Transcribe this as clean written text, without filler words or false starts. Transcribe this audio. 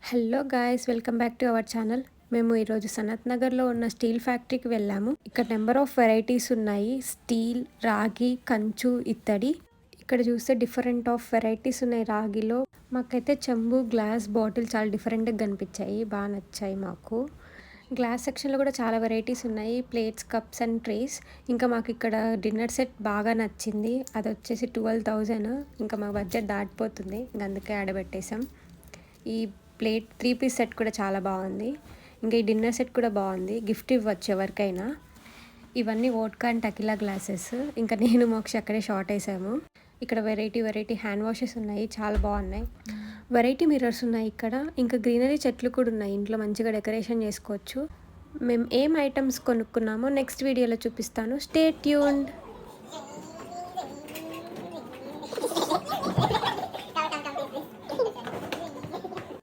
Hello guys, welcome back to our channel. మేము ఈరోజు సనత్ నగర్లో ఉన్న స్టీల్ ఫ్యాక్టరీకి వెళ్ళాము. ఇక్కడ నెంబర్ ఆఫ్ వెరైటీస్ ఉన్నాయి. స్టీల్, రాగి, కంచు, ఇత్తడి. ఇక్కడ చూస్తే డిఫరెంట్ ఆఫ్ వెరైటీస్ ఉన్నాయి రాగిలో. మాకైతే చెంబు, గ్లాస్, బాటిల్ చాలా డిఫరెంట్గా కనిపించాయి, బాగా నచ్చాయి మాకు. గ్లాస్ సెక్షన్లో కూడా చాలా వెరైటీస్ ఉన్నాయి, ప్లేట్స్, కప్స్ అండ్ ట్రేస్. ఇంకా మాకు ఇక్కడ డిన్నర్ సెట్ బాగా నచ్చింది. అది వచ్చేసి 12,000. ఇంకా మా బడ్జెట్ దాటిపోతుంది, ఇంకా అందుకే ఆడబెట్టేసాం. ఈ ప్లేట్ 3 పీస్ సెట్ కూడా చాలా బాగుంది. ఇంకా ఈ డిన్నర్ సెట్ కూడా బాగుంది, గిఫ్ట్ ఇవ్వచ్చు ఎవరికైనా. ఇవన్నీ వోడ్కా అండ్ టకిలా గ్లాసెస్. ఇంకా నేను మోక్ష అక్కడే షార్ట్ వేసాము. ఇక్కడ వెరైటీ హ్యాండ్ వాషెస్ ఉన్నాయి, చాలా బాగున్నాయి. వెరైటీ మిర్రర్స్ ఉన్నాయి ఇక్కడ. ఇంకా గ్రీనరీ చెట్లు కూడా ఉన్నాయి, ఇంట్లో మంచిగా డెకరేషన్ చేసుకోవచ్చు. మేము ఏం ఐటమ్స్ కొనుక్కున్నామో నెక్స్ట్ వీడియోలో చూపిస్తాను. Stay tuned.